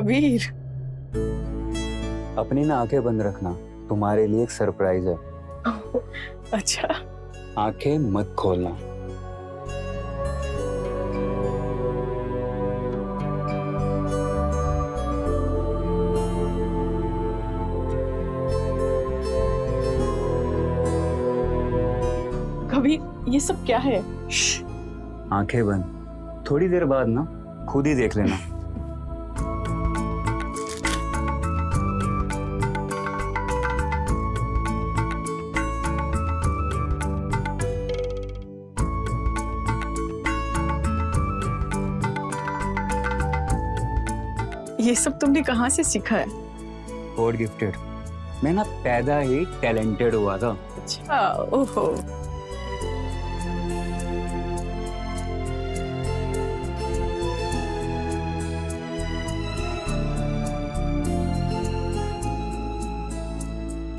कबीर। अपनी ना आंखें बंद रखना, तुम्हारे लिए एक सरप्राइज है। अच्छा। आंखें मत खोलना। कबीर ये सब क्या है? आंखें बंद, थोड़ी देर बाद ना खुद ही देख लेना। ये सब तुमने कहाँ से सीखा है? God gifted. मैं ना पैदा ही टैलेंटेड हुआ था। अच्छा, ओहो।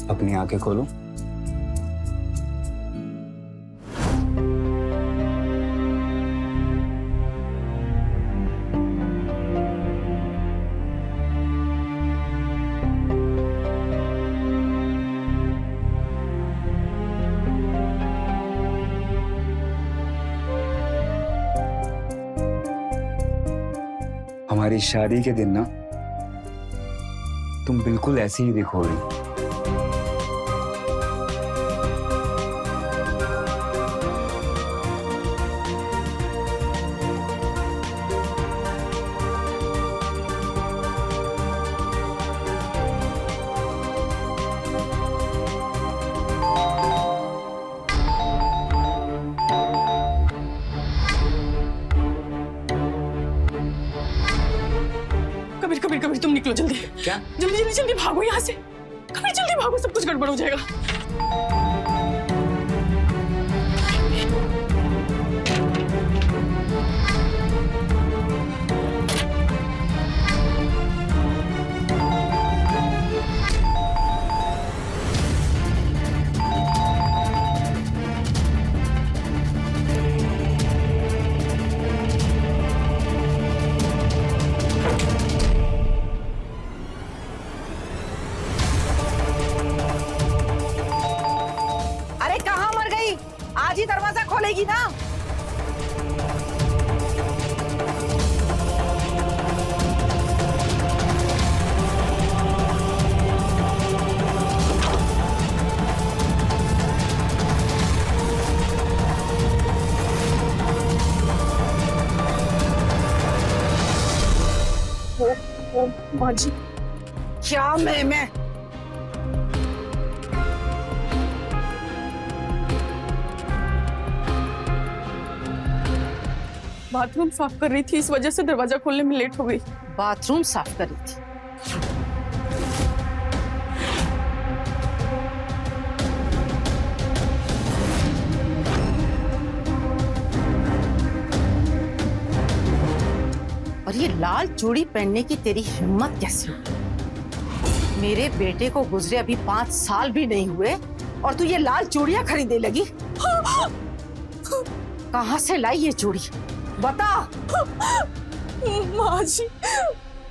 अपनी आंखें खोलो। हमारी शादी के दिन ना तुम बिल्कुल ऐसी ही दिखोगी। कबीर कबीर कबीर तुम निकलो जल्दी। क्या? जल्दी जल्दी जल्दी भागो यहाँ से। कबीर जल्दी भागो, सब कुछ गड़बड़ हो जाएगा। अरे कहाँ मर गई? आज ही दरवाजा खोलेगी ना? ओ माँ जी। क्या मैं बाथरूम साफ कर रही थी, इस वजह से दरवाजा खोलने में लेट हो गई। बाथरूम साफ कर रही थी? और ये लाल चूड़ी पहनने की तेरी हिम्मत कैसे हुई? मेरे बेटे को गुजरे अभी 5 साल भी नहीं हुए और तू ये लाल चूड़ियां खरीदने लगी? कहाँ से लाई ये चूड़ी? बता। माँ जी,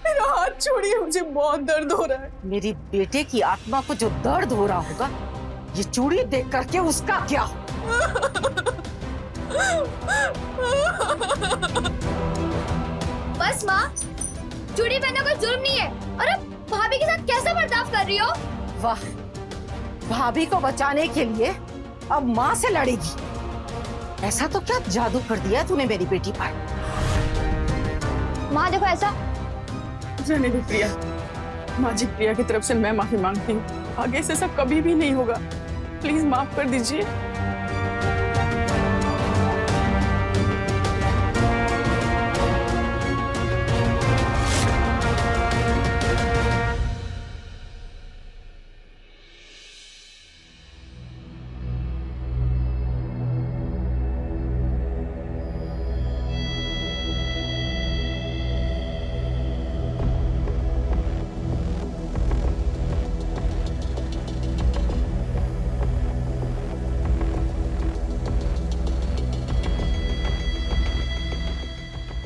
मेरा हाथ छोड़िए, मुझे बहुत दर्द हो रहा है। मेरी बेटे की आत्मा को जो दर्द हो रहा होगा, ये चूड़ी देख करके उसका क्या? बस माँ, चूड़ी पहनना कोई जुर्म नहीं है। और अब भाभी के साथ कैसा बर्ताव कर रही हो? वाह, भाभी को बचाने के लिए अब माँ से लड़ेगी? ऐसा तो क्या जादू कर दिया तूने मेरी बेटी पर? माँ देखो ऐसा। रहने दो प्रिया। माँ जी, प्रिया की तरफ से मैं माफी मांगती हूँ। आगे से सब कभी भी नहीं होगा। प्लीज माफ कर दीजिए।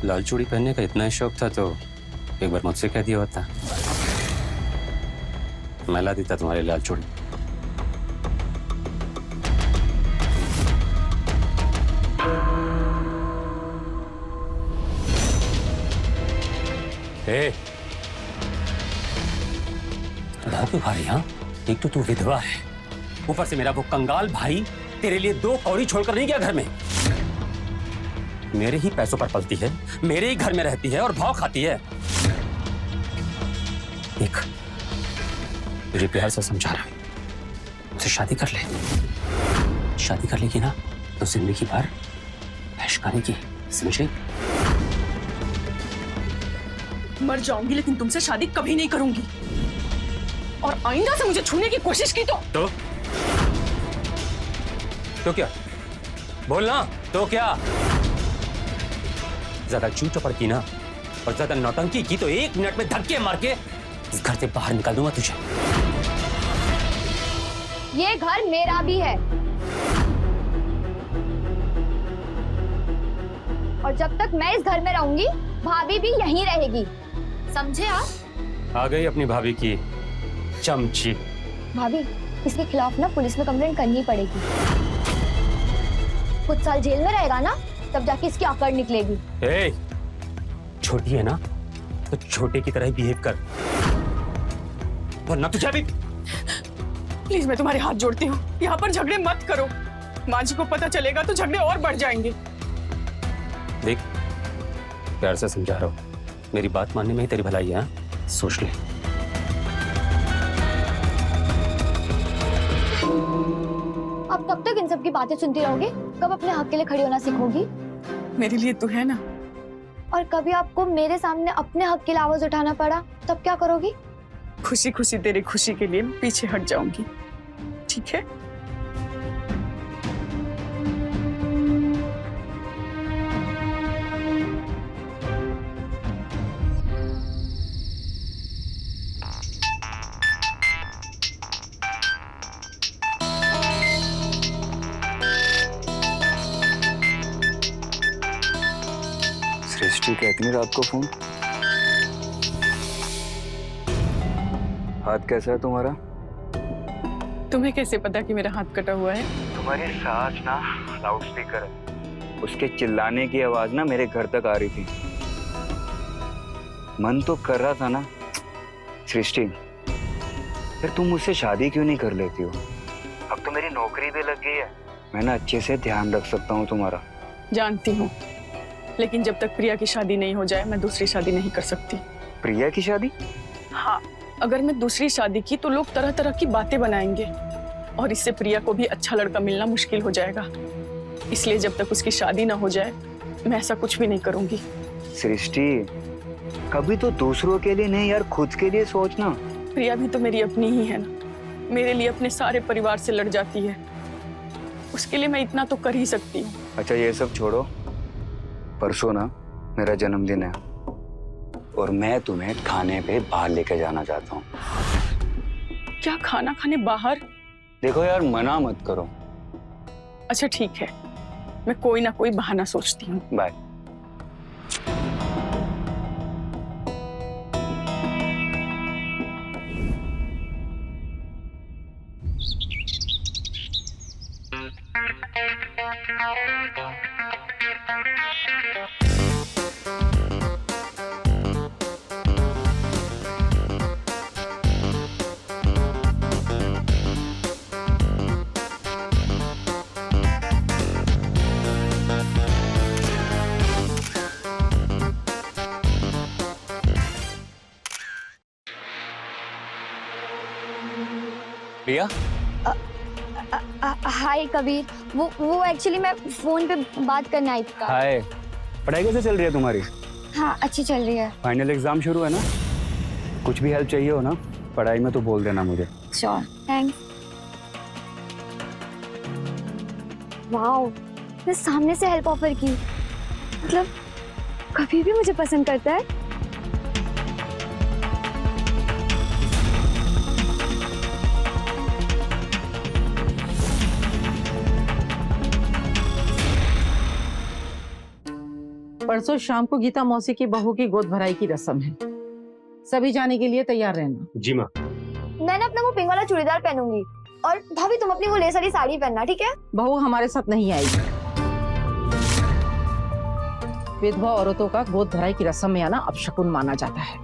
लाल चूड़ी पहनने का इतना शौक था तो एक बार मुझसे कह दिया होता, मैं ला देता तुम्हारे लाल चूड़ी। क्यों खा रही? हाँ, एक तो तू विधवा है, ऊपर से मेरा वो कंगाल भाई तेरे लिए 2 कौड़ी छोड़कर नहीं गया घर में। मेरे ही पैसों पर पलती है, मेरे ही घर में रहती है और भाव खाती है। देख, तुझे प्यार से समझा रहा हूं, मुझसे शादी कर ले। शादी कर लेगी ना तो जिंदगी भर ऐश करेगी, समझे? मर जाऊंगी लेकिन तुमसे शादी कभी नहीं करूंगी। और आइंदा से मुझे छूने की कोशिश की तो क्या? बोलना तो क्या? ज्यादा चूचपड़ की ना और ज्यादा नौटंकी की तो 1 मिनट में धक्के मार के इस घर से बाहर निकाल दूंगा तुझे। ये घर मेरा भी है और जब तक मैं इस घर में रहूंगी भाभी भी यहीं रहेगी, समझे आप? आ गई अपनी भाभी की चमची। भाभी, इसके खिलाफ ना पुलिस में कंप्लेंट करनी पड़ेगी। कुछ साल जेल में रहेगा ना, तब जाके इसकी आकड़ निकलेगी। ए, छोटी है ना तो छोटे की तरह ही बिहेव कर, वरना तुझे भी। प्लीज मैं तुम्हारे हाथ जोड़ती हूँ, यहाँ पर झगड़े मत करो। माँ जी को पता चलेगा तो झगड़े और बढ़ जाएंगे। देख, प्यार से समझा रहा हूँ, मेरी बात मानने में ही तेरी भलाई है। हाँ? सोच ले। अब कब तक इन सब की बातें सुनती रहोगे? कब अपने हक के लिए खड़ी होना सीखोगी? मेरे लिए तू है ना। और कभी आपको मेरे सामने अपने हक के लिए आवाज उठाना पड़ा तब क्या करोगी? खुशी खुशी तेरी खुशी के लिए पीछे हट जाऊंगी, ठीक है? सृष्टि कहती है रात को फोन। हाथ कैसा है तुम्हारा? तुम्हें कैसे पता कि मेरा हाथ कटा हुआ है? तुम्हारी सास ना लाउड स्पीकर है, उसके चिल्लाने की आवाज ना मेरे घर तक आ रही थी। मन तो कर रहा था ना सृष्टि, फिर तुम मुझसे शादी क्यों नहीं कर लेती हो? अब तो मेरी नौकरी भी लग गई है, मैं ना अच्छे से ध्यान रख सकता हूँ तुम्हारा। जानती हूँ, लेकिन जब तक प्रिया की शादी नहीं हो जाए मैं दूसरी शादी नहीं कर सकती। प्रिया की शादी? हाँ, अगर मैं दूसरी शादी की तो लोग तरह तरह की बातें बनाएंगे और इससे प्रिया को भी अच्छा लड़का मिलना मुश्किल हो जाएगा। इसलिए जब तक उसकी शादी ना हो जाए मैं ऐसा कुछ भी नहीं करूंगी। सृष्टि, कभी तो दूसरों के लिए नहीं यार, खुद के लिए सोचना। प्रिया भी तो मेरी अपनी ही है ना, मेरे लिए अपने सारे परिवार से लड़ जाती है, उसके लिए मैं इतना तो कर ही सकती हूँ। अच्छा ये सब छोड़ो, परसों ना मेरा जन्मदिन है और मैं तुम्हें खाने पे बाहर लेके जाना चाहता हूँ। क्या खाना खाने बाहर? देखो यार, मना मत करो। अच्छा ठीक है, मैं कोई ना कोई बहाना सोचती हूँ। बाय। प्रिया, हाय कबीर, वो एक्चुअली मैं फोन पे बात करने आई थी। हाय, पढ़ाई कैसे चल रही है तुम्हारी? हाँ, अच्छी चल रही है। फाइनल एग्जाम शुरू है ना, कुछ भी हेल्प चाहिए हो ना पढ़ाई में तो बोल देना मुझे। Sure, thanks. वाओ, मैं सामने से हेल्प ऑफर की, मतलब कभी भी मुझे पसंद करता है। परसों शाम को गीता मौसी की बहू की गोद भराई की रस्म है। सभी जाने के लिए तैयार रहना। जी माँ। मैं ना अपना वो पिंक वाला चूड़ीदार पहनूंगी और भाभी तुम अपनी वो लेस वाली साड़ी पहनना, ठीक है? बहू हमारे साथ नहीं आएगी। विधवा औरतों का गोद भराई की रस्म में आना अपशकुन माना जाता है।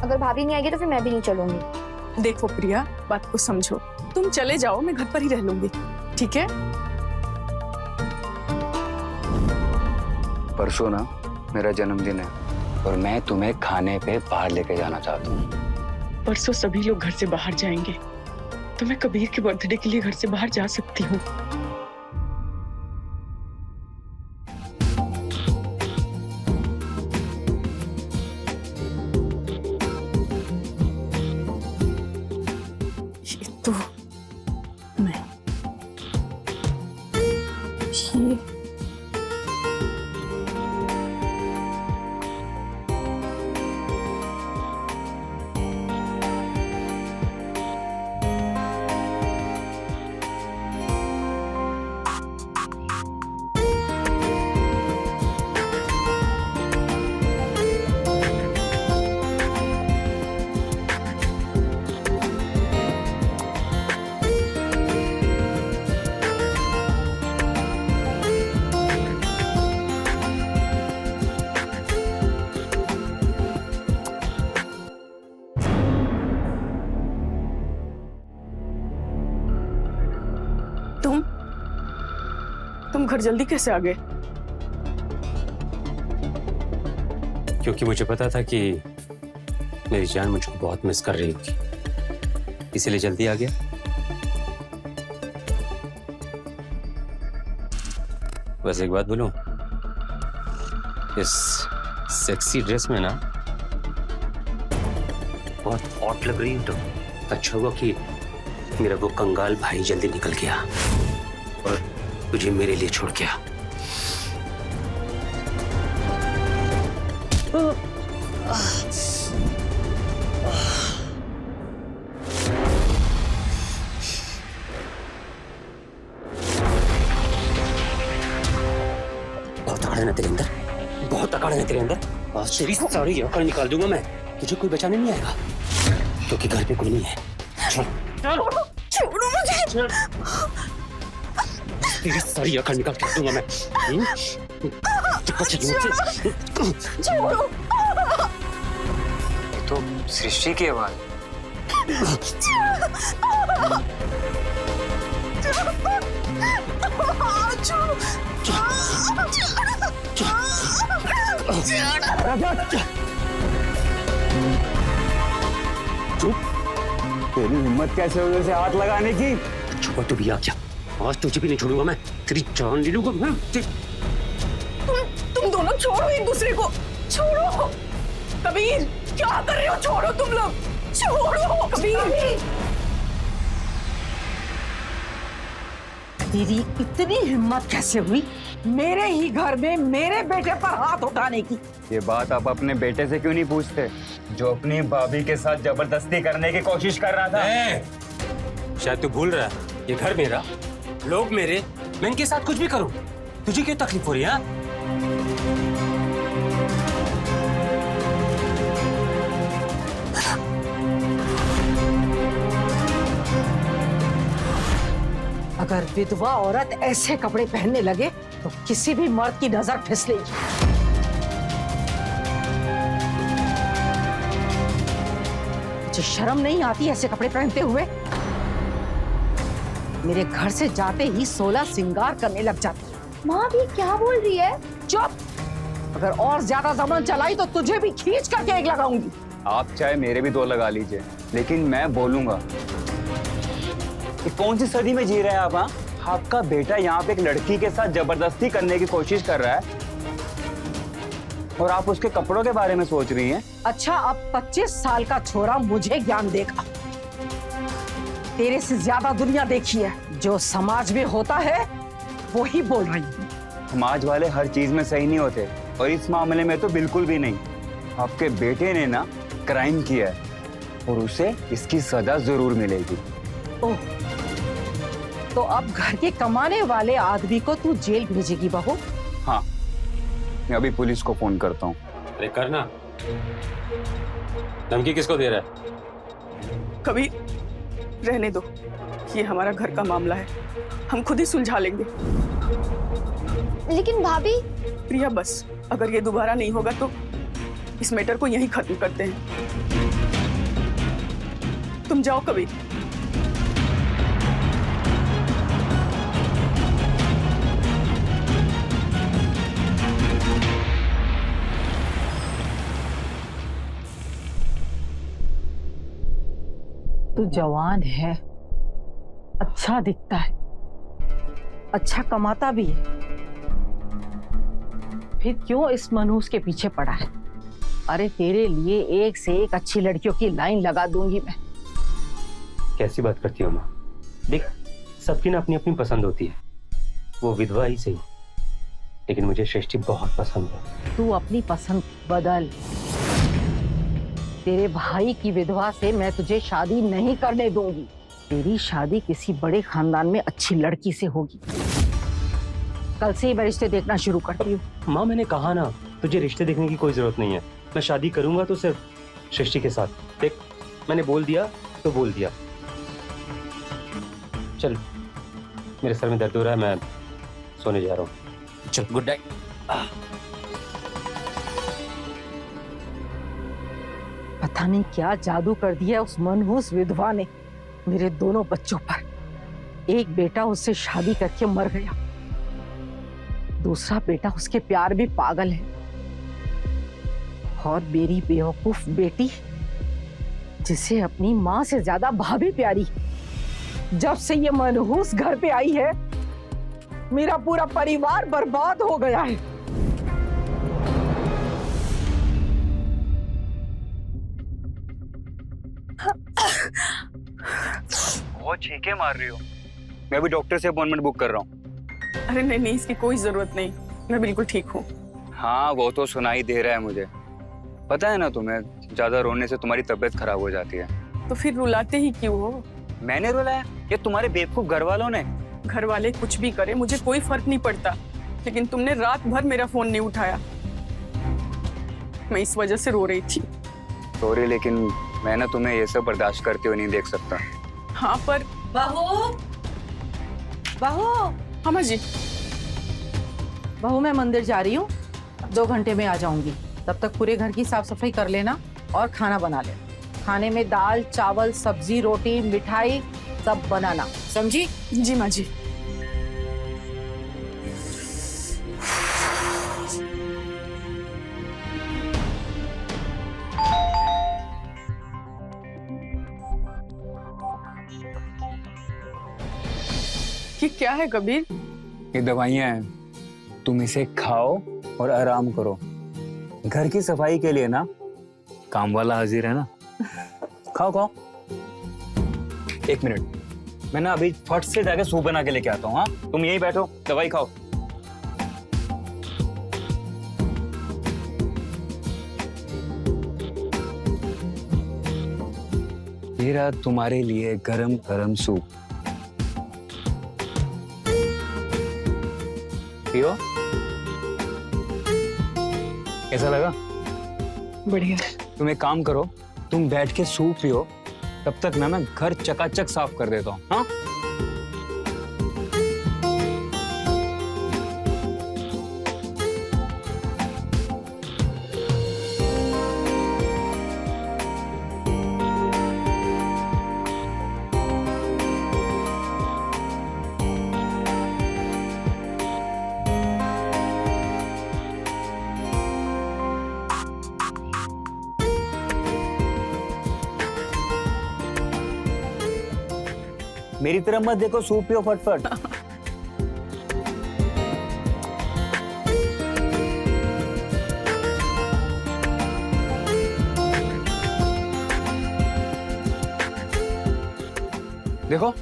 अगर भाभी नहीं आएगी तो फिर मैं भी नहीं चलूंगी। देखो प्रिया, बात को समझो। तुम चले जाओ, मैं घर पर ही रह लूंगी, ठीक है? परसों ना मेरा जन्मदिन है और मैं तुम्हें खाने पे बाहर लेके जाना चाहता हूँ। परसों सभी लोग घर से बाहर जाएंगे तो मैं कबीर के बर्थडे के लिए घर से बाहर जा सकती हूँ। ये तो नहीं, ये तुम घर जल्दी कैसे आ गए? क्योंकि मुझे पता था कि मेरी जान मुझको बहुत मिस कर रही होगी, इसीलिए जल्दी आ गया। बस एक बात बोलूं, इस सेक्सी ड्रेस में ना बहुत हॉट लग रही हो तुम। अच्छा हुआ कि मेरा वो कंगाल भाई जल्दी निकल गया और तुझे मेरे लिए छोड़ गया। बहुत अकड़ है तेरे अंदर, बहुत अकड़ है तेरे अंदर। आज तेरी सारी अकड़ निकाल दूंगा मैं, तुझे कोई बचाने नहीं आएगा क्योंकि घर पे कोई नहीं है। चल छोड़ो मुझे। तेरी सारी अकड़ निकाल के दूंगा मैं। छोड़ो। ये तो सृष्टि की आवाज। तेरी हिम्मत कैसे हुई उसे हाथ लगाने की? छोड़ तू भी आ क्या? आज तुझे भी नहीं छोड़ूंगा मैं, तेरी जान ले लूंगा मैं। तुम दोनों छोड़ो एक दूसरे को, छोड़ो। कबीर क्या कर रहे हो? छोड़ो तुम लोग, छोड़ो कबीर। तेरी इतनी हिम्मत कैसे हुई मेरे ही घर में मेरे बेटे पर हाथ उठाने की? ये बात आप अपने बेटे से क्यों नहीं पूछते जो अपनी भाभी के साथ जबरदस्ती करने की कोशिश कर रहा था? शायद तू भूल रहा है, ये घर मेरा, लोग मेरे, मैं इनके साथ कुछ भी करूं, तुझे क्यों तकलीफ हो रही है? अगर विधवा औरत ऐसे कपड़े पहनने लगे तो किसी भी मर्द की नजर फिसलेगी। मुझे शर्म नहीं आती ऐसे कपड़े पहनते हुए? मेरे घर से जाते ही 16 श्रृंगार करने लग जाती है। माँ भी क्या बोल रही है? चुप! अगर और ज्यादा जबान चलाई तो तुझे भी खींच करके एक लगाऊंगी। आप चाहे मेरे भी 2 लगा लीजिए, लेकिन मैं बोलूंगा। ये कौन सी सदी में जी रहे हैं आप? हाँ, आपका बेटा यहाँ पे एक लड़की के साथ जबरदस्ती करने की कोशिश कर रहा है और आप उसके कपड़ों के बारे में सोच रही हैं। अच्छा, अब 25 साल का छोरा मुझे ज्ञान देगा। तेरे से ज्यादा दुनिया देखी है, जो समाज में होता है वो ही बोल रही हूँ। समाज वाले हर चीज में सही नहीं होते और इस मामले में तो बिल्कुल भी नहीं। आपके बेटे ने ना क्राइम किया है और उसे इसकी सजा जरूर मिलेगी। ओह, तो अब घर के कमाने वाले आदमी को तू जेल भेजेगी बहू? हाँ, मैं अभी पुलिस को फोन करता हूँ। अरे करना, धमकी किसको दे रहा है? कभी रहने दो, ये हमारा घर का मामला है, हम खुद ही सुलझा लेंगे। लेकिन भाभी, प्रिया बस, अगर ये दोबारा नहीं होगा तो इस मैटर को यहीं खत्म करते हैं। तुम जाओ कभी। तू जवान है, अच्छा दिखता है, अच्छा कमाता भी है, फिर क्यों इस मनहूस के पीछे पड़ा है? अरे तेरे लिए एक से एक अच्छी लड़कियों की लाइन लगा दूंगी मैं। कैसी बात करती हो माँ? देख, सबकी ना अपनी अपनी पसंद होती है, वो विधवा ही सही, लेकिन मुझे सृष्टि बहुत पसंद है। तू अपनी पसंद बदल। तेरे भाई की विधवा से मैं तुझे शादी नहीं करने दूंगी। तेरी शादी किसी बड़े खानदान में अच्छी लड़की से होगी। कल से ही मैं रिश्ते देखना शुरू करती हूँ। माँ, मैंने कहा ना, तुझे रिश्ते देखने की कोई जरूरत नहीं है। मैं शादी करूंगा तो सिर्फ सृष्टि के साथ। देख, मैंने बोल दिया तो बोल दिया। चल, मेरे सर में दर्द हो रहा है, मैं सोने जा रहा हूँ। चल, गुड नाइट। पता नहीं क्या जादू कर दिया उस मनहूस विधवा ने मेरे दोनों बच्चों पर। एक बेटा उससे शादी करके मर गया, दूसरा बेटा उसके प्यार में पागल है, और मेरी बेवकूफ बेटी जिसे अपनी माँ से ज्यादा भाभी प्यारी। जब से ये मनहूस घर पे आई है, मेरा पूरा परिवार बर्बाद हो गया है। बहुत छींके मार रही हो। मैं भी डॉक्टर से अपॉइंटमेंट बुक कर रहा हूँ। अरे नहीं नहीं, इसकी कोई जरूरत नहीं, मैं बिल्कुल ठीक हूँ। हाँ, वो तो सुनाई दे रहा है मुझे। पता है ना तुम्हें, ज्यादा रोने से तुम्हारी तबीयत खराब हो जाती है। तो फिर रुलाते ही क्यों हो? मैंने रुलाया या तुम्हारे बेवकूफ घर वालों ने? घर वाले कुछ भी करे मुझे कोई फर्क नहीं पड़ता, लेकिन तुमने रात भर मेरा फोन नहीं उठाया, मैं इस वजह से रो रही थी। सॉरी, लेकिन मैं ना तुम्हें ये सब बर्दाश्त करते हुए नहीं देख सकता। हाँ पर बहू, बहू, अम्मा जी, बहू मैं मंदिर जा रही हूँ, 2 घंटे में आ जाऊंगी। तब तक पूरे घर की साफ सफाई कर लेना और खाना बना लेना। खाने में दाल, चावल, सब्जी, रोटी, मिठाई सब बनाना, समझी? जी माँ जी। ये क्या है कबीर? ये दवाइयाँ हैं, तुम इसे खाओ और आराम करो। घर की सफाई के लिए ना काम वाला हाजिर है ना। खाओ खाओ। 1 मिनट, मैं ना अभी फट से जाके सूप बना के लेके आता हूँ। हाँ, तुम यहीं बैठो, दवाई खाओ। ये रहा तुम्हारे लिए गरम गरम सूप, पियो। कैसा लगा? बढ़िया। तुम एक काम करो, तुम बैठ के सूप पियो, तब तक ना मैं घर चकाचक साफ कर देता हूँ। हाँ? मेरी तरफ मत देखो, सूप पियो फटफट। देखो,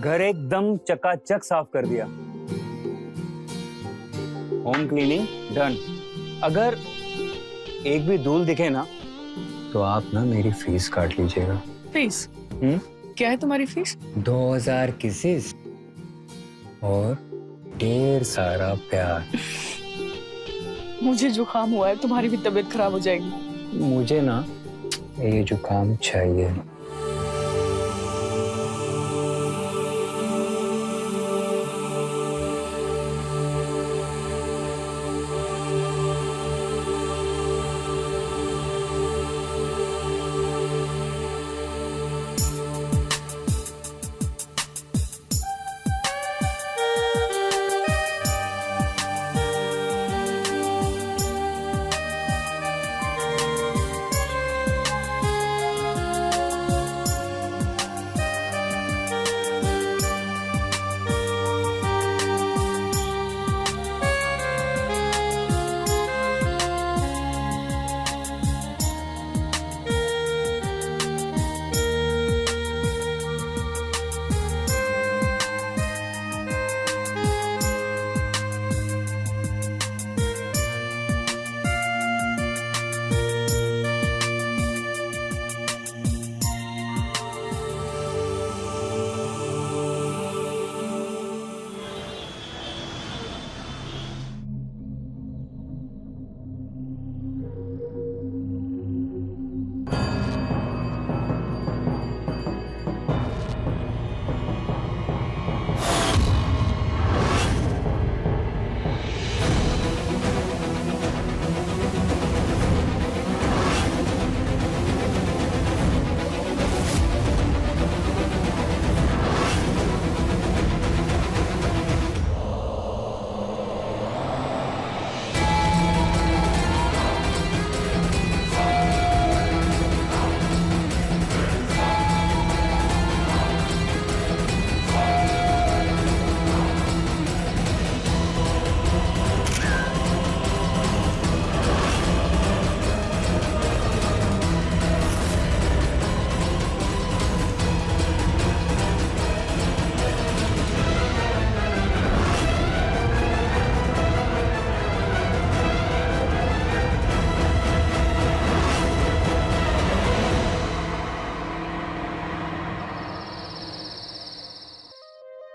घर एकदम चकाचक साफ कर दिया। Home cleaning done. अगर एक भी धूल दिखे ना तो आप ना मेरी फीस काट लीजिएगा। फीस? क्या है तुम्हारी फीस? 2000 किसेस और ढेर सारा प्यार। मुझे जुकाम हुआ है, तुम्हारी भी तबीयत खराब हो जाएगी। मुझे ना ये जुकाम चाहिए।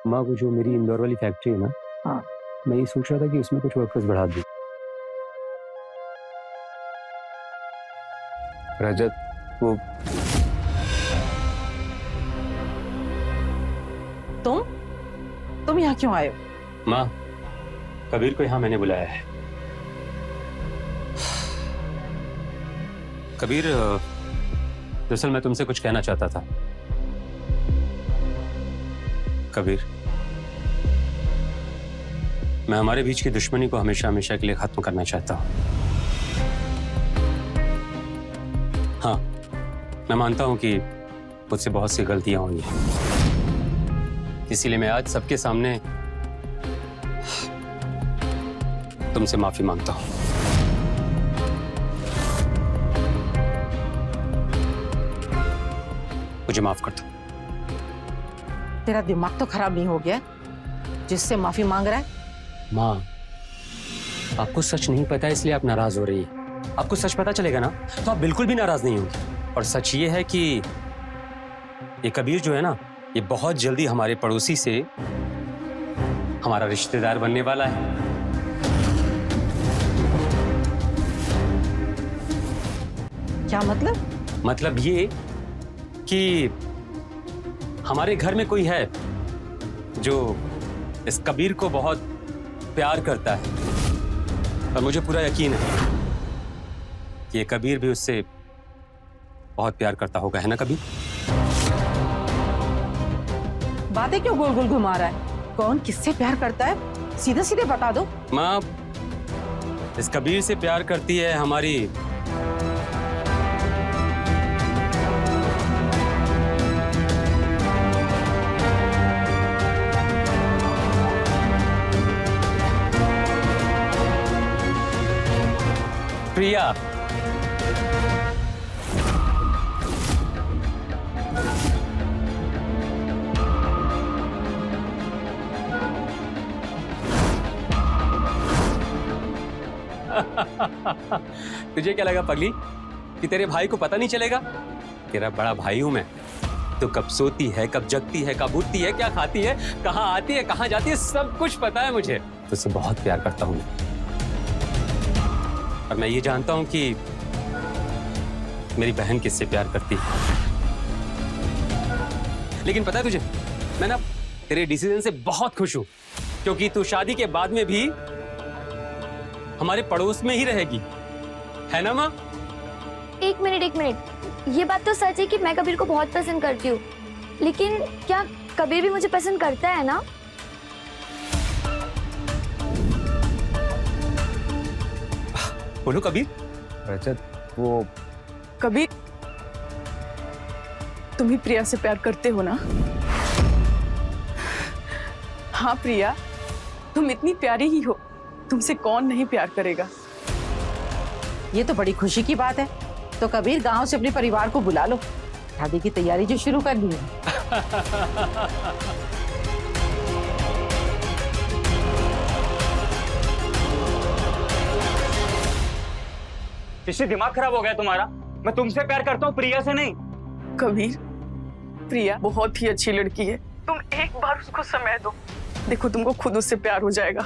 माँ, वो जो मेरी इंदौर वाली फैक्ट्री है ना, हाँ। मैं ये सोच रहा था कि उसमें कुछ वर्कर्स बढ़ा दूं। रजत, वो तुम यहाँ क्यों आए हो? माँ, कबीर को यहाँ मैंने बुलाया है। कबीर, दरअसल मैं तुमसे कुछ कहना चाहता था। कबीर, मैं हमारे बीच की दुश्मनी को हमेशा हमेशा के लिए खत्म करना चाहता हूं। हाँ, मैं मानता हूं कि मुझसे बहुत सी गलतियां हुई हैं, इसीलिए मैं आज सबके सामने तुमसे माफी मांगता हूं। मुझे माफ कर दो। तेरा दिमाग तो खराब नहीं हो गया जिससे माफी मांग रहा है? माँ, आपको सच नहीं पता इसलिए आप नाराज हो रही है। आपको सच पता चलेगा ना तो आप बिल्कुल भी नाराज नहीं होंगे। और सच ये है कि ये कबीर जो है ना, ये बहुत जल्दी हमारे पड़ोसी से हमारा रिश्तेदार बनने वाला है। क्या मतलब? मतलब ये कि हमारे घर में कोई है जो इस कबीर को बहुत प्यार करता है, और मुझे पूरा यकीन है कि ये कबीर भी उससे बहुत प्यार करता होगा, है ना कबीर? बातें क्यों गोल गोल घुमा रहा है? कौन किससे प्यार करता है? सीधे सीधे बता दो। माँ, इस कबीर से प्यार करती है हमारी प्रिया। तुझे क्या लगा पगली कि तेरे भाई को पता नहीं चलेगा? तेरा बड़ा भाई हूं मैं। तो कब सोती है, कब जगती है, कब उठती है, क्या खाती है, कहाँ आती है, कहाँ जाती है, सब कुछ पता है मुझे। तुझसे बहुत प्यार करता हूं मैं। और मैं ये जानता हूं कि मेरी बहन किससे प्यार करती है। लेकिन पता है तुझे, मैं ना तेरे डिसीजन से बहुत खुश हूं, क्योंकि तू शादी के बाद में भी हमारे पड़ोस में ही रहेगी, है ना माँ? एक मिनट, ये बात तो सच है कि मैं कबीर को बहुत पसंद करती हूँ, लेकिन क्या कबीर भी मुझे पसंद करता है ना? बोलो कबीर। रजत, वो कबीर, तुम ही प्रिया से प्यार करते हो ना? हाँ प्रिया, तुम इतनी प्यारी ही हो, तुमसे कौन नहीं प्यार करेगा। ये तो बड़ी खुशी की बात है। तो कबीर, गांव से अपने परिवार को बुला लो, शादी की तैयारी जो शुरू कर दी है। इससे दिमाग खराब हो गया तुम्हारा? मैं तुमसे प्यार करता हूँ, प्रिया से नहीं। कबीर, प्रिया बहुत ही अच्छी लड़की है, तुम एक बार उसको समय दो, देखो तुमको खुद उससे प्यार हो जाएगा।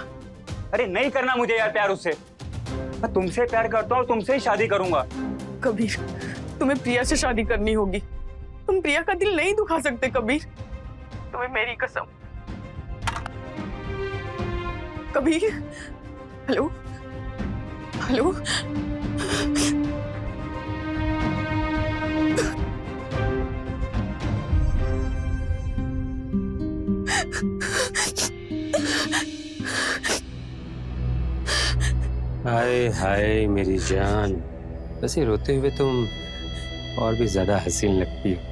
अरे नहीं करना मुझे यार प्यार उससे, मैं तुमसे प्यार करता हूँ और तुमसे ही शादी करूंगा। कबीर, तुम्हें प्रिया से शादी करनी होगी, तुम प्रिया का दिल नहीं दुखा सकते कबीर, तुम्हें मेरी कसम। कबीर, हेलो हेलो, हाय हाय मेरी जान, वैसे रोते हुए तुम और भी ज्यादा हसीन लगती हो।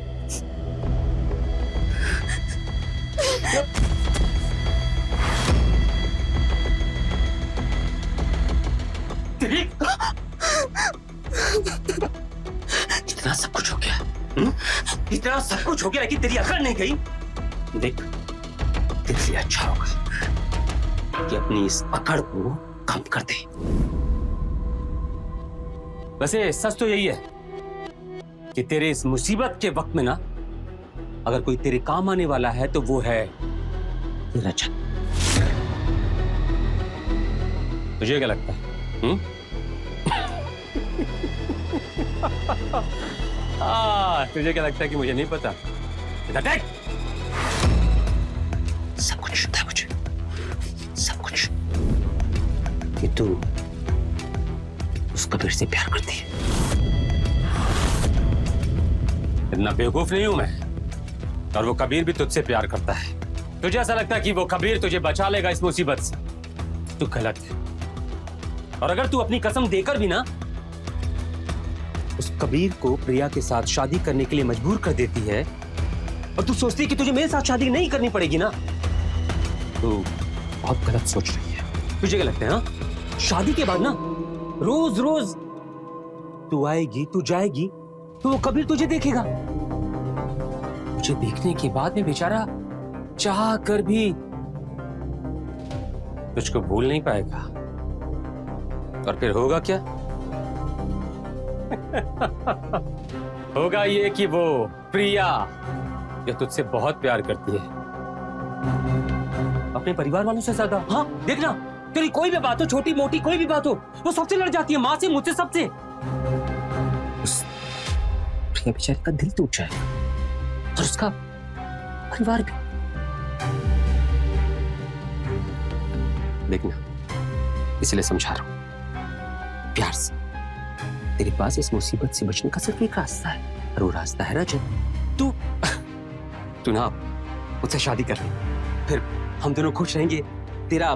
इतना सब कुछ हो गया, इतना सब कुछ हो गया, लेकिन तेरी अकल नहीं गई। देख, तेरे लिए अच्छा होगा कि अपनी इस अकड़ को कम कर दे। वैसे सच तो यही है कि तेरे इस मुसीबत के वक्त में ना, अगर कोई तेरे काम आने वाला है तो वो है रजत। तुझे क्या लगता है? तुझे क्या लगता है कि मुझे नहीं पता? सब कुछ पता है मुझे, सब कुछ, कि तू उस कबीर से प्यार करती है। इतना बेवकूफ नहीं हूं मैं, और वो कबीर भी तुझसे प्यार करता है। तुझे ऐसा लगता है कि वो कबीर तुझे बचा लेगा इस मुसीबत से? तू गलत है। और अगर तू अपनी कसम देकर भी ना उस कबीर को प्रिया के साथ शादी करने के लिए मजबूर कर देती है, और तू सोचती है कि तुझे मेरे साथ शादी नहीं करनी पड़ेगी ना, तो बहुत गलत सोच रही है। तुझे क्या लगता है? हाँ, शादी के बाद ना रोज रोज तू आएगी, तू जाएगी, तो वो कबीर तुझे देखेगा। तुझे देखने के बाद में बेचारा चाह कर भी तुझको भूल नहीं पाएगा। और फिर होगा क्या? होगा ये कि वो प्रिया, जो तुझसे बहुत प्यार करती है, अपने परिवार वालों से ज्यादा, हाँ देखना, तेरी कोई भी बात हो, छोटी मोटी कोई भी बात हो, वो सबसे लड़ जाती है, माँ से, मुझसे, सबसे। उस प्रिया बेचारी का दिल टूट जाएगा, और उसका परिवार भी। देखना, इसलिए समझा रहा हूं प्यार से। तेरे पास इस मुसीबत से बचने का सिर्फ एक रास्ता है, और वो रास्ता है रजत। तू ना मुझसे शादी कर ले, फिर हम दोनों खुश रहेंगे, तेरा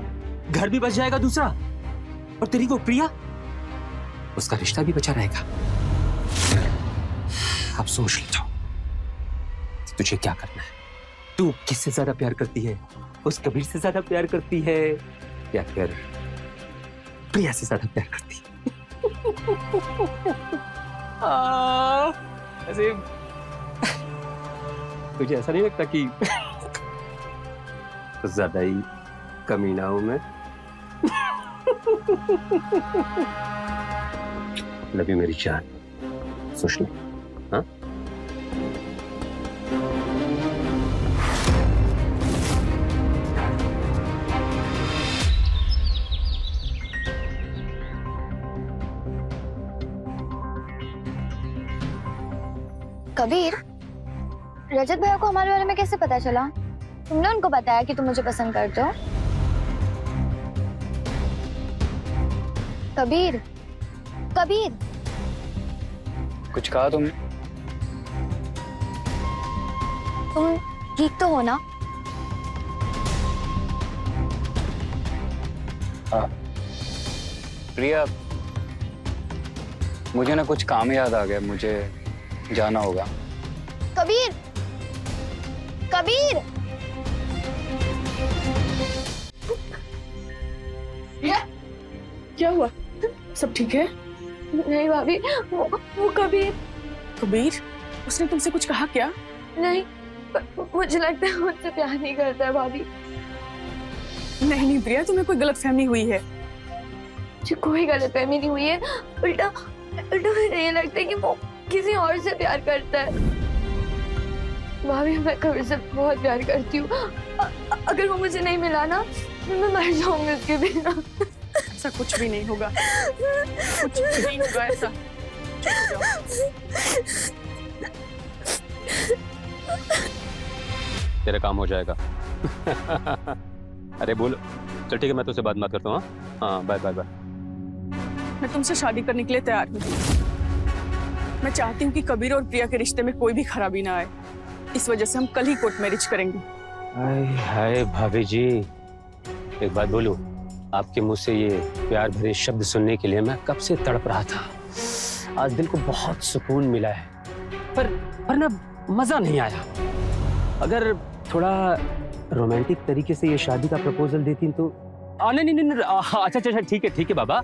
घर भी बच जाएगा दूसरा, और तेरी वो प्रिया, उसका रिश्ता भी बचा रहेगा। अब सोच ले तो, तुझे क्या करना है? तू किससे ज्यादा प्यार करती है? उस कबीर से ज्यादा प्यार करती है, या फिर प्रिया से ज्यादा प्यार करती है? ऐसे तुझे ऐसा नहीं लगता कि कुछ ज्यादा ही कमीना हूं मैं? लव यू मेरी जान, सोच ले। हाँ, कबीर, रजत भैया को हमारे बारे में कैसे पता चला? तुमने उनको बताया कि तुम मुझे पसंद करते हो? कबीर, कबीर, कुछ कहा तुमने? तुम ठीक तो हो ना? हाँ प्रिया, मुझे ना कुछ काम याद आ गया, मुझे जाना होगा। कबीर, कबीर, क्या हुआ? सब ठीक है? नहीं भाभी, वो कबीर। कबीर, उसने तुमसे कुछ कहा क्या? नहीं, मुझे लगता है मुझसे प्यार नहीं करता है भाभी। नहीं नहीं प्रिया, तुम्हें कोई गलतफहमी हुई है। मुझे कोई गलतफहमी नहीं हुई है, उल्टा उल्टा मुझे ये लगता है कि वो किसी और से प्यार करता है। भाभी, मैं कबीर से बहुत प्यार करती हूँ। अगर वो मुझे नहीं मिला ना, मैं मर जाऊंगी उसके बिना। ऐसा कुछ भी नहीं होगा, कुछ भी नहीं होगा ऐसा। चुप जाओ। तेरा काम हो जाएगा। अरे बोलो। चल ठीक है, मैं तुझसे बात करता हूँ। हाँ बाय बाय बाय। मैं तुमसे शादी करने के लिए तैयार हूँ। मैं चाहती हूँ कि कबीर और प्रिया के रिश्ते में कोई भी खराबी ना आए। इस वजह से हम कल ही कोर्ट मैरिज करेंगे। हाय भाभी जी, एक बात बोलूं, आपके मुंह से ये प्यार भरे शब्द सुनने के लिए मैं कब से तड़प रहा था। आज दिल को बहुत सुकून मिला है, पर ना मजा नहीं आया। अगर थोड़ा रोमांटिक तरीके से ये शादी का प्रपोजल देती तो नहीं, अच्छा ठीक है बाबा,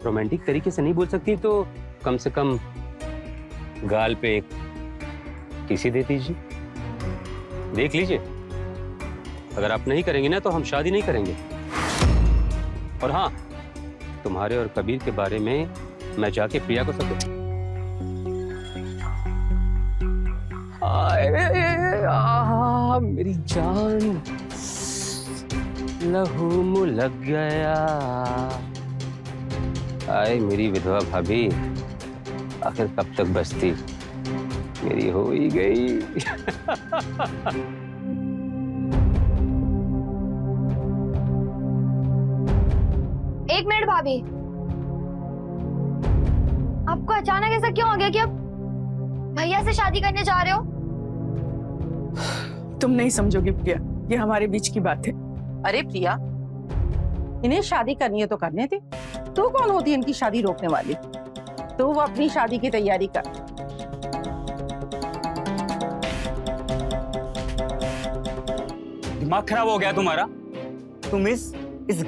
रोमांटिक तरीके से नहीं बोल सकती तो कम से कम गाल पे एक किसी दे दीजिए, देख लीजिए। अगर आप नहीं करेंगे ना तो हम शादी नहीं करेंगे। और हाँ, तुम्हारे और कबीर के बारे में मैं जाके प्रिया को सब मेरी जान, लहू मुँह लग गया। आए मेरी विधवा भाभी, आखिर कब तक बसती, मेरी हो ही गई। एक मिनट भाभी, आपको अचानक ऐसा क्यों हो गया कि अब भैया से शादी करने जा रहे हो? तुम नहीं समझोगी प्रिया, ये हमारे बीच की बात है। अरे प्रिया, इन्हें शादी करनी है तो करने दे। तू कौन होती है इनकी शादी रोकने वाली? तू वो अपनी शादी की तैयारी कर। दिमाग खराब हो गया तुम्हारा? तुम इस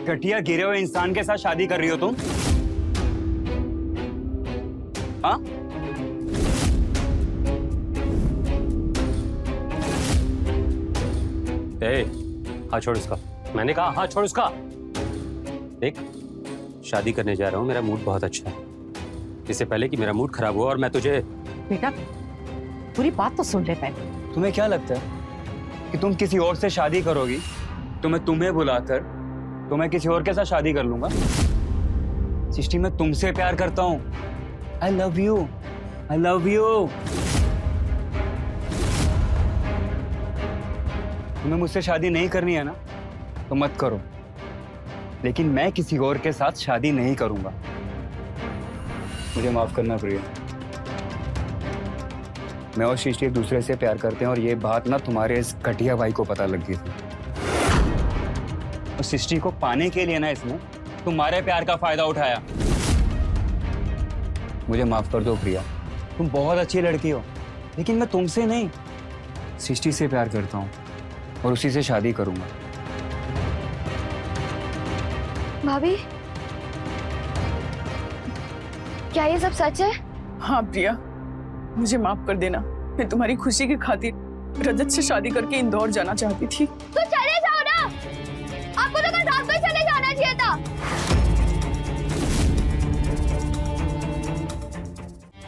घटिया गिरे हुए इंसान के साथ शादी कर रही हो तुम? हाँ? हाथ छोड़ उसका। मैंने कहा हाथ छोड़ उसका। देख, शादी करने जा रहा हूँ, मेरा मूड बहुत अच्छा है। इससे पहले कि मेरा मूड खराब हुआ और मैं तुझे। बेटा, पूरी बात तो सुन ले पहले। तुम्हें क्या लगता है कि तुम किसी और से शादी करोगी तो मैं तुम्हें बुलाकर तो मैं किसी और के साथ शादी कर लूंगा? सृष्टि, मैं तुमसे प्यार करता हूँ। I love you. I love you. तुम्हें मुझसे शादी नहीं करनी है ना तो मत करो, लेकिन मैं किसी और के साथ शादी नहीं करूंगा। मुझे माफ करना प्रिया। मैं और सृष्टि एक दूसरे से प्यार करते हैं और ये बात ना तुम्हारे इस घटिया भाई को पता लग गई थी। और सृष्टि को पाने के लिए ना इसने तुम्हारे प्यार का फायदा उठाया। मुझे माफ कर दो प्रिया, तुम बहुत अच्छी लड़की हो, लेकिन मैं तुमसे नहीं, सृष्टि से प्यार करता हूँ और उसी से शादी करूंगा। भाभी, क्या ये सब सच है? हाँ प्रिया, मुझे माफ कर देना। मैं तुम्हारी खुशी की खातिर रजत से शादी करके इंदौर जाना चाहती थी। तो चले जाओ ना, आपको तो कल रात को ही चले जाना चाहिए था।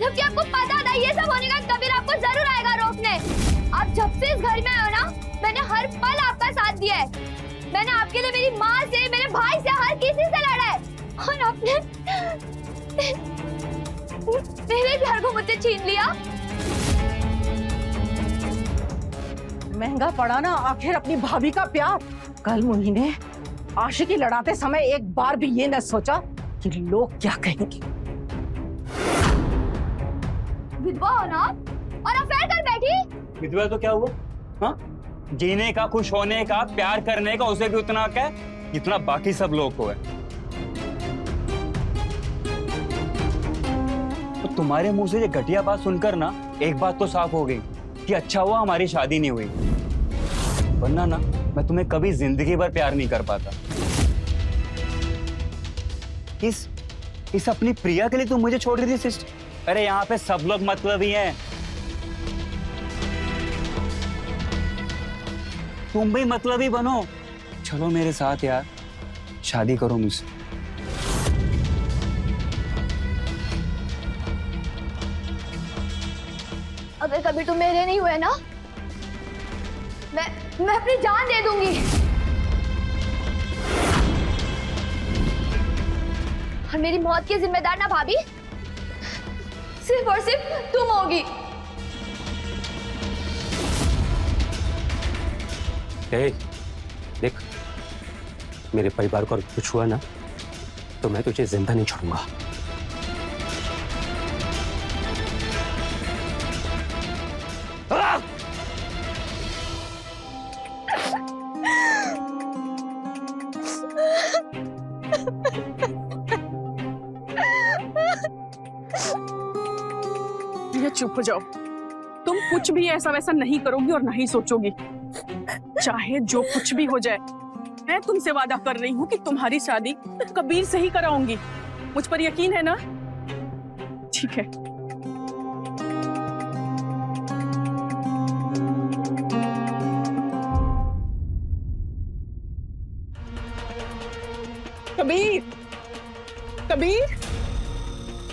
जबकि आपको पता था ये सब होने का, कबीर आपको जरूर आएगा रोकने। आप जब से इस घर में आए ना, मैंने हर पल आपका साथ दिया है। मैंने आपके लिए मेरी माँ से, मेरे भाई से, हर किसी से लड़ा है, और आपने मेरे प्यार को मुझसे छीन लिया। महंगा पड़ा ना आखिर अपनी भाभी का प्यार। कल मुन्नी ने आशिकी लड़ाते समय एक बार भी ये न सोचा कि लोग क्या कहेंगे। विधवा हो ना और अफेयर कर बैठी। विधवा तो क्या हुआ? हाँ, जीने का, खुश होने का, प्यार करने का उसे भी उतना हक है जितना बाकी सब लोग को है। तो तुम्हारे मुंह से ये घटिया बात सुनकर ना एक बात तो साफ हो गई कि अच्छा हुआ हमारी शादी नहीं हुई, वरना ना मैं तुम्हें कभी जिंदगी भर प्यार नहीं कर पाता। इस अपनी प्रिया के लिए तुम मुझे छोड़ रही थी सिस्टर? अरे यहाँ पे सब लोग मतलबी हैं, तुम भी मतलबी बनो। चलो मेरे साथ यार, शादी करो मुझसे। अगर कभी तुम मेरे नहीं हुए ना, मैं अपनी जान दे दूंगी। और मेरी मौत की जिम्मेदार ना भाभी, सिर्फ और सिर्फ तुम होगी। ए, देख, मेरे परिवार को कुछ हुआ ना तो मैं तुझे जिंदा नहीं छोड़ूंगा। ये चुप हो जाओ। तुम कुछ भी ऐसा वैसा नहीं करोगी और नहीं सोचोगी, चाहे जो कुछ भी हो जाए। मैं तुमसे वादा कर रही हूँ कि तुम्हारी शादी कबीर से ही कराऊंगी। मुझ पर यकीन है ना? ठीक है। कबीर, कबीर,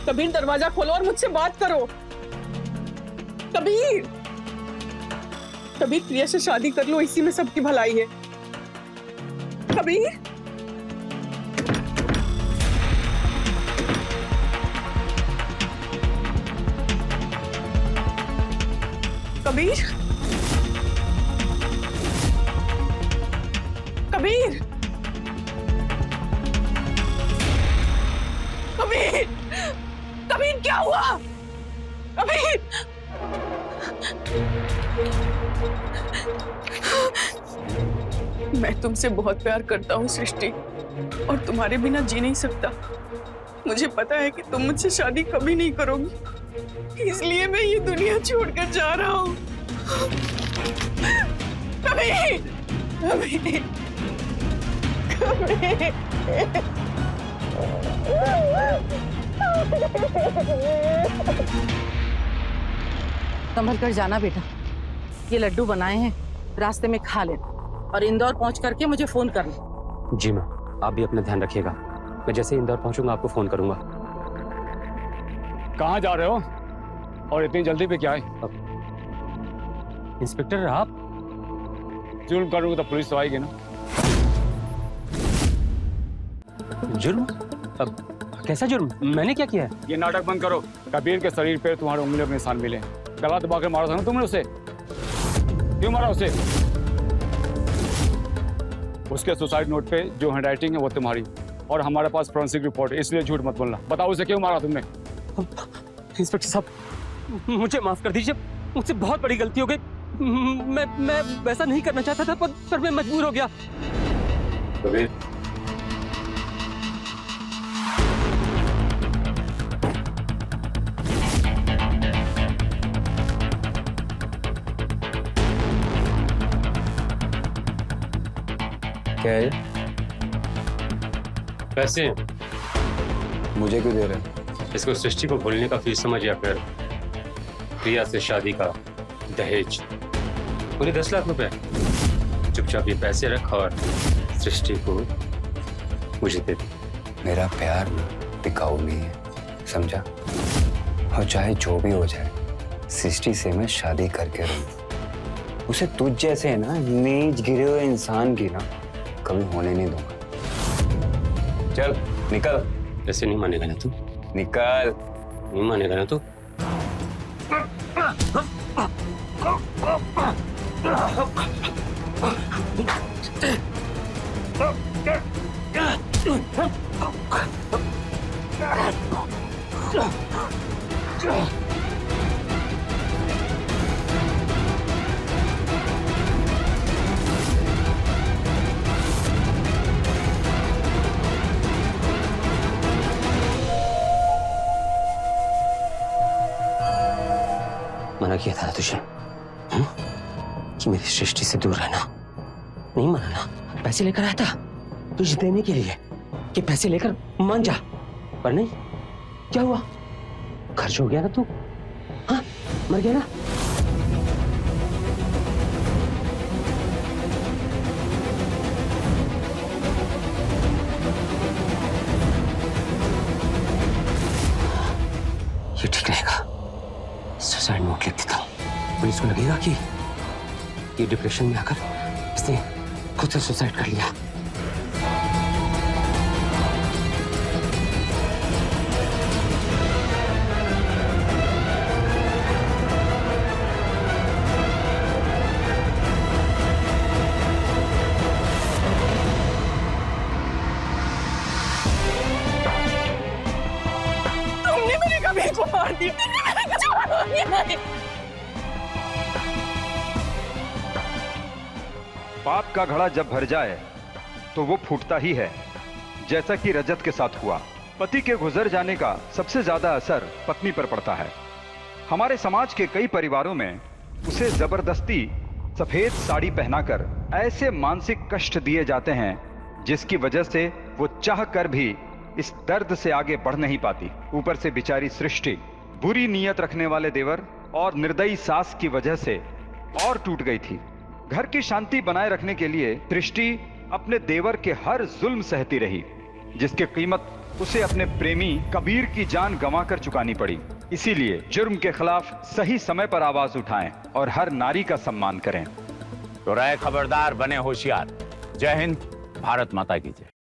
कबीर, दरवाजा खोलो और मुझसे बात करो। कबीर, कबीर, प्रिया से शादी कर लो, इसी में सबकी भलाई है। कबीर, कबीर, कबीर, कबीर, कबीर, क्या हुआ? कबीर, मैं तुमसे बहुत प्यार करता हूँ सृष्टि, और तुम्हारे बिना जी नहीं सकता। मुझे पता है कि तुम मुझसे शादी कभी नहीं करोगी, इसलिए मैं ये दुनिया छोड़कर जा रहा हूँ। कबीर, कबीर, कबीर। संभल कर जाना बेटा, ये लड्डू बनाए हैं, रास्ते में खा लेना और इंदौर पहुंच करके मुझे फोन करना। जी माँ, आप भी अपना ध्यान रखिएगा। मैं जैसे ही इंदौर पहुंचूंगा आपको फोन करूंगा। कहाँ जा रहे हो और इतनी जल्दी पे क्या है? इंस्पेक्टर, आप जुर्म करोगे तो पुलिस तो आएगी ना। जुर्म? अब कैसा जुर्म? मैंने क्या किया है? ये नाटक बंद करो। कबीर के शरीर पे तुम्हारे उंगलियों के निशान मिले, गला दबा के मारा था ना तुमने उसे। क्यों मारा उसे? उसके सुसाइड नोट पे जो हैंडराइटिंग है वो तुम्हारी, और हमारे पास फोरेंसिक रिपोर्ट है, इसलिए झूठ मत बोलना। बताओ उसे क्यों मारा तुमने? इंस्पेक्टर साहब, मुझे माफ कर दीजिए, मुझसे बहुत बड़ी गलती हो गई। मैं वैसा नहीं करना चाहता था, पर मैं मजबूर हो गया। कबीर, क्या है? पैसे मुझे क्यों दे रहे हैं? इसको सृष्टि को भूलने का फीस समझ, या फिर प्रिया से शादी का दहेज। पूरे 10 लाख रुपए। चुपचाप ये पैसे रख और सृष्टि को मुझे दे दे। मेरा प्यार ना टिकाऊ नहीं है, समझा? और चाहे जो भी हो जाए, सृष्टि से मैं शादी करके रहूंगा। उसे तुझ जैसे ना नीच गिरे हुए इंसान की ना कभी होने नहीं दूंगा। चल निकल। ऐसे नहीं मानेगा ना तू? निकल। नहीं मानेगा ना तू? मना किया था ना तुझे कि मेरी सृष्टि से दूर रहना। नहीं माना ना। पैसे लेकर आया था तुझे देने के लिए कि पैसे लेकर मान जा, पर नहीं। क्या हुआ? खर्च हो गया ना तू। हाँ, मर गया ना। ये ठीक रहेगा। सुसाइड नोट लिख देता हूं। पुलिस को लगेगा कि ये डिप्रेशन में आकर इसने खुद से सुसाइड कर लिया। तुमने मेरे कभी को मार दिया। नहीं। पाप का घड़ा जब भर जाए तो वो फूटता ही है, जैसा कि रजत के साथ हुआ। पति के गुजर जाने का सबसे ज्यादा असर पत्नी पर पड़ता है। हमारे समाज के कई परिवारों में उसे जबरदस्ती सफेद साड़ी पहनाकर ऐसे मानसिक कष्ट दिए जाते हैं जिसकी वजह से वो चाह कर भी इस दर्द से आगे बढ़ नहीं पाती। ऊपर से बेचारी सृष्टि बुरी नीयत रखने वाले देवर और निर्दयी सास की वजह से और टूट गई थी। घर की शांति बनाए रखने के लिए सृष्टि अपने देवर के हर जुल्म सहती रही, जिसकी कीमत उसे अपने प्रेमी कबीर की जान गंवाकर चुकानी पड़ी। इसीलिए जुर्म के खिलाफ सही समय पर आवाज उठाएं और हर नारी का सम्मान करें। तो रहे खबरदार, बने होशियार। जय हिंद, भारत माता की जय।